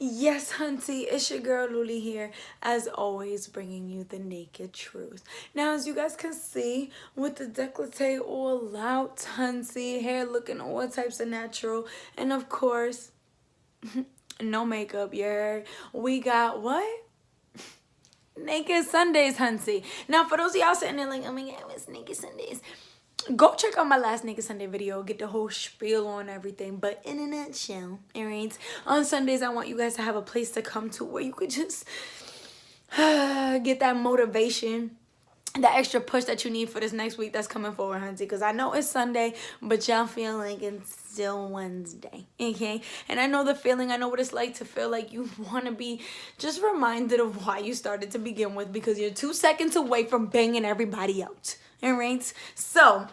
Yes, hunty, it's your girl Luli here, as always, bringing you the naked truth. Now, as you guys can see, with the décolleté all out, hunty, hair looking all types of natural, and of course, no makeup, you heard? We got what? Naked Sundays, hunty. Now, for those of y'all sitting there like, oh my god, it's Naked Sundays. Go check out my last Naked Sunday video, get the whole spiel on everything. But in a nutshell, alright, on Sundays I want you guys to have a place to come to where you could just get that motivation, that extra push that you need for this next week that's coming forward, hunty. Because I know it's Sunday, but y'all feel like it's still Wednesday, okay? And I know the feeling. I know what it's like to feel like you want to be just reminded of why you started to begin with, because you're 2 seconds away from banging everybody out. All right, so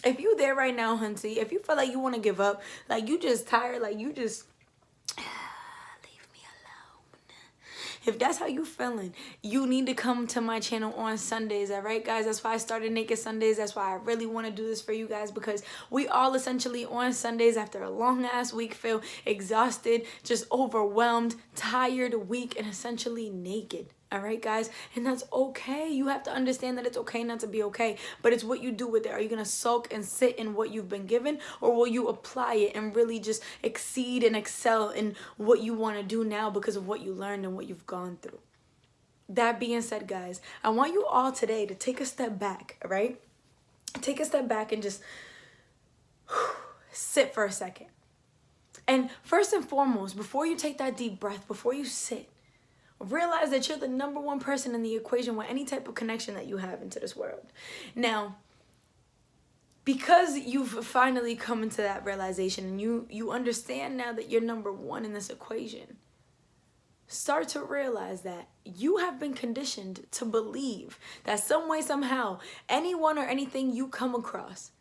if you there right now, hunty, if you feel like you want to give up, like you just tired, like you just leave me alone, if that's how you feeling, you need to come to my channel on Sundays. All right, guys, that's why I started Naked Sundays. That's why I really want to do this for you guys, because we all essentially on Sundays after a long ass week feel exhausted, just overwhelmed, tired, weak, and essentially naked. All right, guys, and that's okay. You have to understand that it's okay not to be okay, but it's what you do with it. Are you gonna sulk and sit in what you've been given, or will you apply it and really just exceed and excel in what you want to do now because of what you learned and what you've gone through? That being said, guys, I want you all today to take a step back. All right, take a step back and just sit for a second. And first and foremost, before you take that deep breath, before you sit, realize that you're the #1 person in the equation with any type of connection that you have into this world. Now, because you've finally come into that realization and you understand now that you're #1 in this equation, start to realize that you have been conditioned to believe that some way, somehow, anyone or anything you come across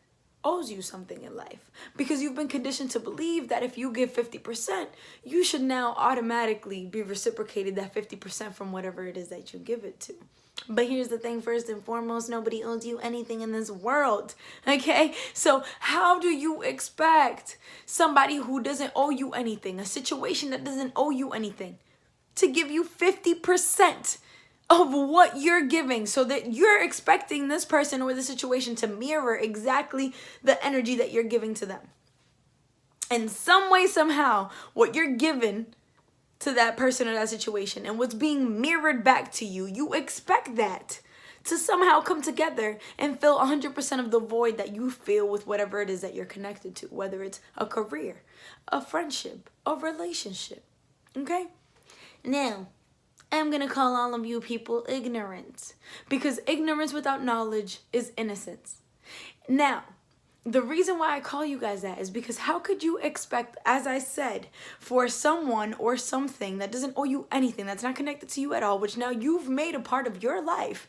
owes you something in life, because you've been conditioned to believe that if you give 50%, you should now automatically be reciprocated that 50% from whatever it is that you give it to. But here's the thing, first and foremost, nobody owes you anything in this world, okay? So how do you expect somebody who doesn't owe you anything, a situation that doesn't owe you anything, to give you 50% of what you're giving, so that you're expecting this person or the situation to mirror exactly the energy that you're giving to them? In some way, somehow, what you're giving to that person or that situation and what's being mirrored back to you, you expect that to somehow come together and fill 100% of the void that you feel with whatever it is that you're connected to, whether it's a career, a friendship, a relationship, okay? Now, I'm going to call all of you people ignorant, because ignorance without knowledge is innocence. Now, the reason why I call you guys that is because how could you expect, as I said, for someone or something that doesn't owe you anything, that's not connected to you at all, which now you've made a part of your life,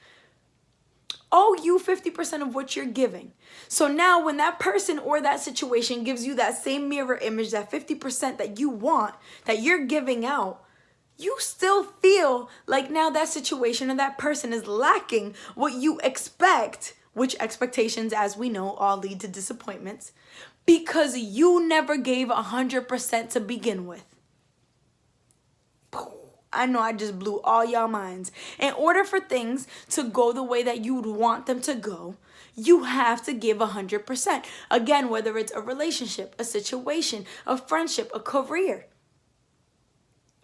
owe you 50% of what you're giving? So now when that person or that situation gives you that same mirror image, that 50% that you want, that you're giving out, you still feel like now that situation or that person is lacking what you expect, which expectations, as we know, all lead to disappointments, because you never gave 100% to begin with. I know I just blew all y'all minds. In order for things to go the way that you'd want them to go, you have to give 100%. Again, whether it's a relationship, a situation, a friendship, a career.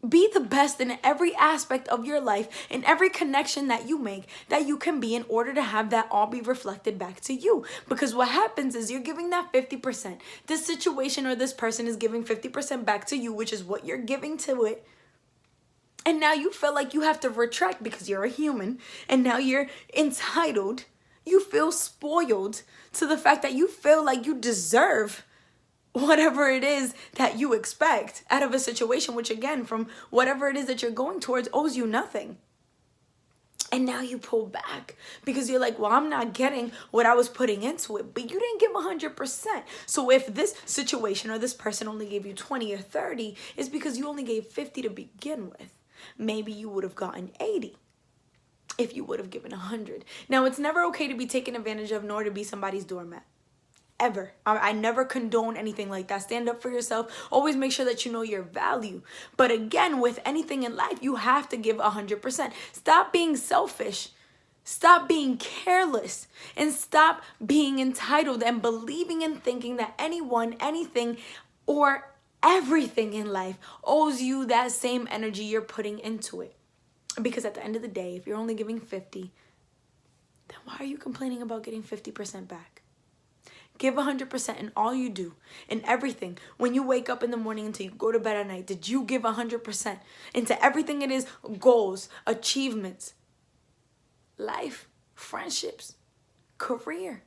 Be the best in every aspect of your life, in every connection that you make, that you can be, in order to have that all be reflected back to you. Because what happens is you're giving that 50%. This situation or this person is giving 50% back to you, which is what you're giving to it. And now you feel like you have to retract because you're a human, and now you're entitled. You feel spoiled to the fact that you feel like you deserve whatever it is that you expect out of a situation, which again, from whatever it is that you're going towards, owes you nothing. And now you pull back because you're like, well, I'm not getting what I was putting into it, but you didn't give 100%. So if this situation or this person only gave you 20 or 30, it's because you only gave 50 to begin with. Maybe you would have gotten 80 if you would have given 100. Now, it's never okay to be taken advantage of, nor to be somebody's doormat. ever. I never condone anything like that. Stand up for yourself. Always make sure that you know your value. But again, with anything in life, you have to give 100%. Stop being selfish. Stop being careless. And stop being entitled and believing and thinking that anyone, anything, or everything in life owes you that same energy you're putting into it. Because at the end of the day, if you're only giving 50, then why are you complaining about getting 50% back? Give 100% in all you do, in everything. When you wake up in the morning until you go to bed at night, did you give 100% into everything it is? Goals, achievements, life, friendships, career,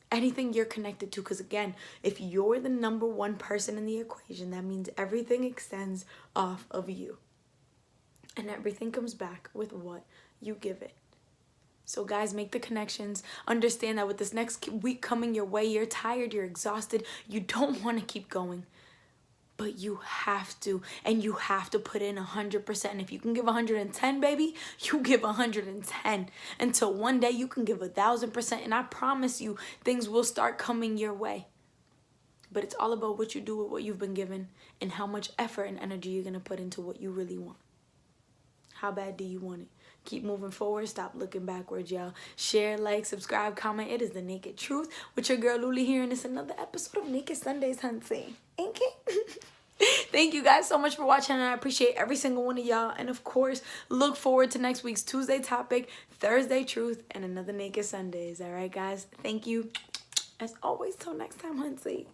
anything you're connected to. Because again, if you're the number one person in the equation, that means everything extends off of you. And everything comes back with what you give it. So guys, make the connections. Understand that with this next week coming your way, you're tired, you're exhausted, you don't want to keep going. But you have to, and you have to put in 100%. And if you can give 110, baby, you give 110 until one day you can give 1,000%. And I promise you, things will start coming your way. But it's all about what you do with what you've been given and how much effort and energy you're going to put into what you really want. How bad do you want it? Keep moving forward. Stop looking backwards, y'all. Share, like, subscribe, comment. It is The Naked Truth with your girl Luli here, and it's another episode of Naked Sundays, Hunty. Ain't it? Thank you guys so much for watching, and I appreciate every single one of y'all. And of course, look forward to next week's Tuesday topic, Thursday truth, and another Naked Sundays. All right, guys. Thank you. As always, till next time, Hunty.